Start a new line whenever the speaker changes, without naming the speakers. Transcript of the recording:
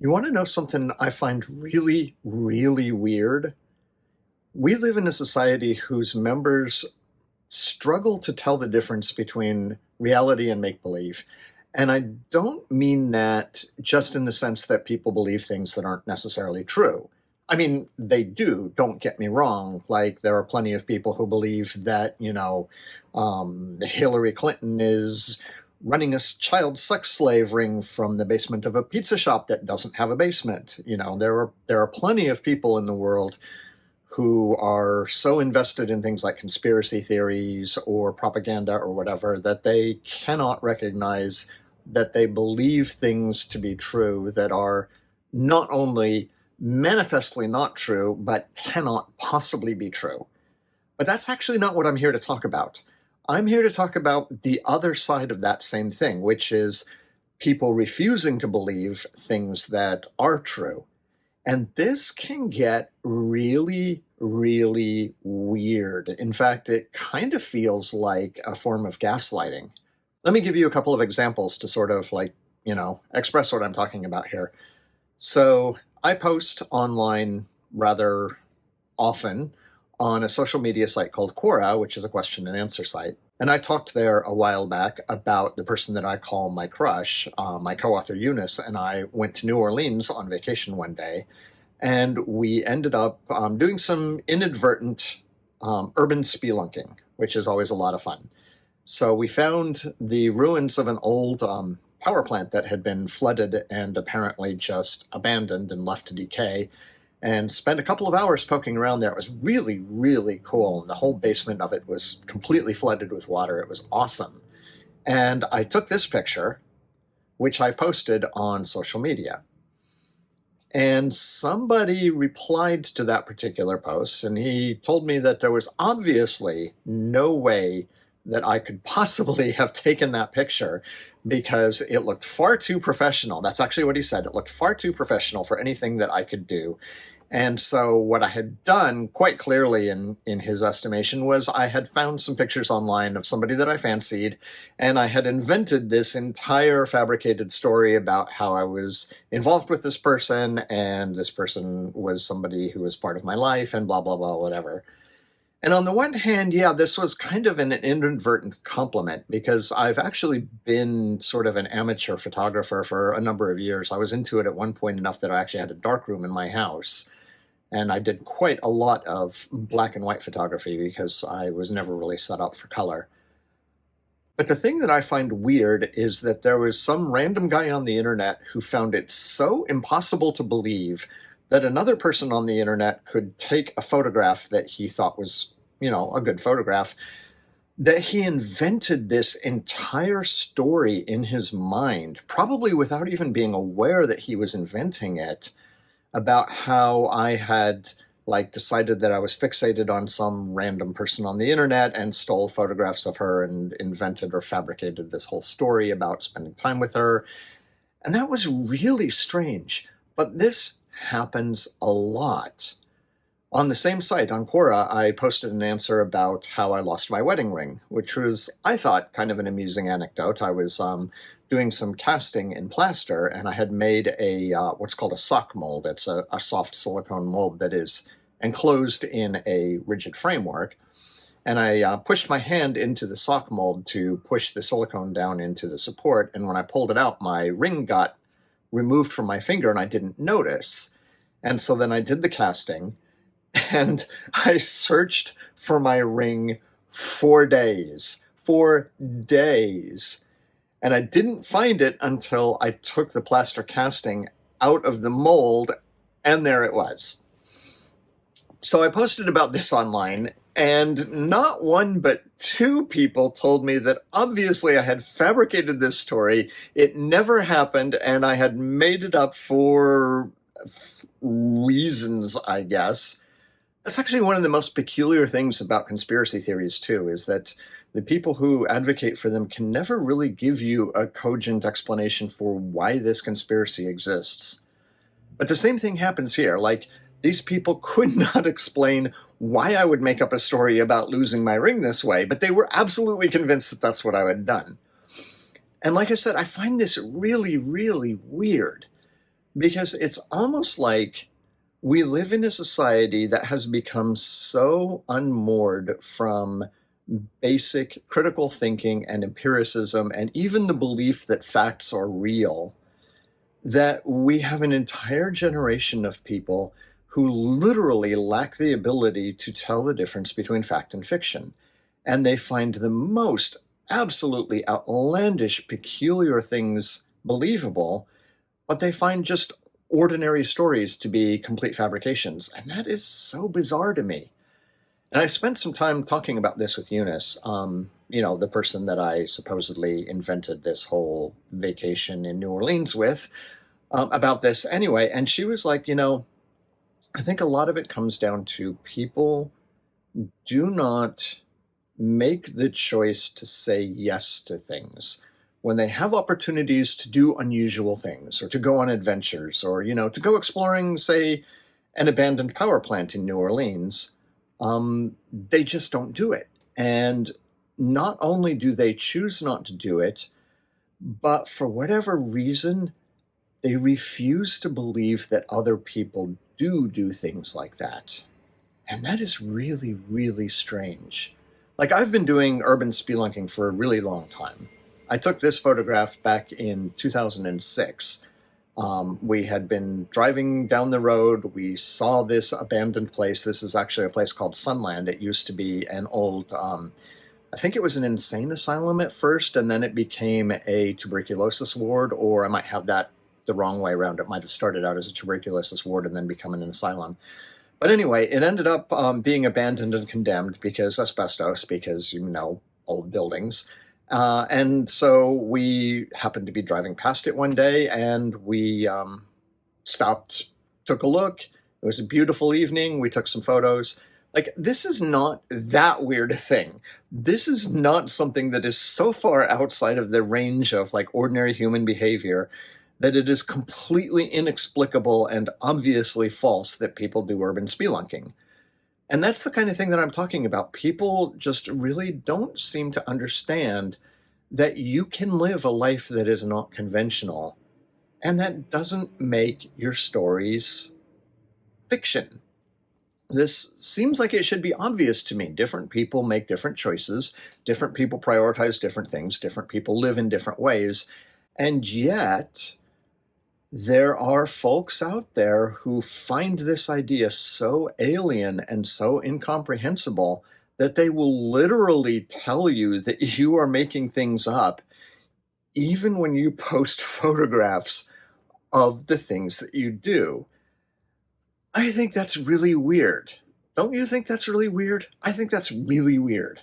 You want to know something I find really, really weird? We live in a society whose members struggle to tell the difference between reality and make believe. And I don't mean that just in the sense that people believe things that aren't necessarily true. I mean, they do, don't get me wrong. Like, there are plenty of people who believe that, Hillary Clinton is running a child sex slave ring from the basement of a pizza shop that doesn't have a basement. There are plenty of people in the world who are so invested in things like conspiracy theories or propaganda or whatever that they cannot recognize that they believe things to be true that are not only manifestly not true, but cannot possibly be true. But that's actually not what I'm here to talk about. I'm here to talk about the other side of that same thing, which is people refusing to believe things that are true. And this can get really, really weird. In fact, it kind of feels like a form of gaslighting. Let me give you a couple of examples to sort of express what I'm talking about here. So I post online rather often on a social media site called Quora, which is a question and answer site. And I talked there a while back about the person that I call my crush. My co-author Eunice and I went to New Orleans on vacation one day, and we ended up doing some inadvertent urban spelunking, which is always a lot of fun. So we found the ruins of an old power plant that had been flooded and apparently just abandoned and left to decay, and spent a couple of hours poking around there. It was really, really cool. And the whole basement of it was completely flooded with water. It was awesome. And I took this picture, which I posted on social media. And somebody replied to that particular post, and he told me that there was obviously no way that I could possibly have taken that picture because it looked far too professional. That's actually what he said. It looked far too professional for anything that I could do. And so what I had done, quite clearly in his estimation, was I had found some pictures online of somebody that I fancied, and I had invented this entire fabricated story about how I was involved with this person, and this person was somebody who was part of my life, and blah, blah, blah, whatever. And on the one hand, yeah, this was kind of an inadvertent compliment because I've actually been sort of an amateur photographer for a number of years. I was into it at one point enough that I actually had a darkroom in my house. And I did quite a lot of black and white photography because I was never really set up for color. But the thing that I find weird is that there was some random guy on the internet who found it so impossible to believe that another person on the internet could take a photograph that he thought was, a good photograph, that he invented this entire story in his mind, probably without even being aware that he was inventing it, about how I had decided that I was fixated on some random person on the internet and stole photographs of her and invented or fabricated this whole story about spending time with her. And that was really strange. But this happens a lot. On the same site, on Quora, I posted an answer about how I lost my wedding ring, which was, I thought, kind of an amusing anecdote. I was doing some casting in plaster, and I had made a what's called a sock mold. It's a soft silicone mold that is enclosed in a rigid framework. And I pushed my hand into the sock mold to push the silicone down into the support, and when I pulled it out, my ring got removed from my finger, and I didn't notice. And so then I did the casting, and I searched for my ring for days. For days. And I didn't find it until I took the plaster casting out of the mold, and there it was. So I posted about this online, and not one but two people told me that obviously I had fabricated this story, it never happened, and I had made it up for reasons, I guess. That's actually one of the most peculiar things about conspiracy theories, too, is that the people who advocate for them can never really give you a cogent explanation for why this conspiracy exists. But the same thing happens here. These people could not explain why I would make up a story about losing my ring this way, but they were absolutely convinced that that's what I had done. And like I said, I find this really, really weird. because it's almost like we live in a society that has become so unmoored from basic critical thinking and empiricism and even the belief that facts are real, that we have an entire generation of people who literally lack the ability to tell the difference between fact and fiction. And they find the most absolutely outlandish, peculiar things believable, but they find just ordinary stories to be complete fabrications. And that is so bizarre to me. And I spent some time talking about this with Eunice, the person that I supposedly invented this whole vacation in New Orleans with, about this anyway. And she was like, I think a lot of it comes down to people do not make the choice to say yes to things when they have opportunities to do unusual things or to go on adventures or, to go exploring, say, an abandoned power plant in New Orleans. They just don't do it. And not only do they choose not to do it, but for whatever reason, they refuse to believe that other people do things like that. And that is really, really strange. Like, I've been doing urban spelunking for a really long time. I took this photograph back in 2006. We had been driving down the road. We saw this abandoned place. This is actually a place called Sunland. It used to be an old, I think it was an insane asylum at first, and then it became a tuberculosis ward, or I might have that the wrong way around. It might have started out as a tuberculosis ward and then become an asylum. But anyway, it ended up being abandoned and condemned because asbestos, because, old buildings. And so we happened to be driving past it one day, and we stopped, took a look. It was a beautiful evening. We took some photos. Like, this is not that weird a thing. This is not something that is so far outside of the range of like ordinary human behavior that it is completely inexplicable and obviously false that people do urban spelunking. And that's the kind of thing that I'm talking about. People just really don't seem to understand that you can live a life that is not conventional, and that doesn't make your stories fiction. This seems like it should be obvious to me. Different people make different choices, different people prioritize different things, different people live in different ways, and yet there are folks out there who find this idea so alien and so incomprehensible that they will literally tell you that you are making things up, even when you post photographs of the things that you do. I think that's really weird. Don't you think that's really weird? I think that's really weird.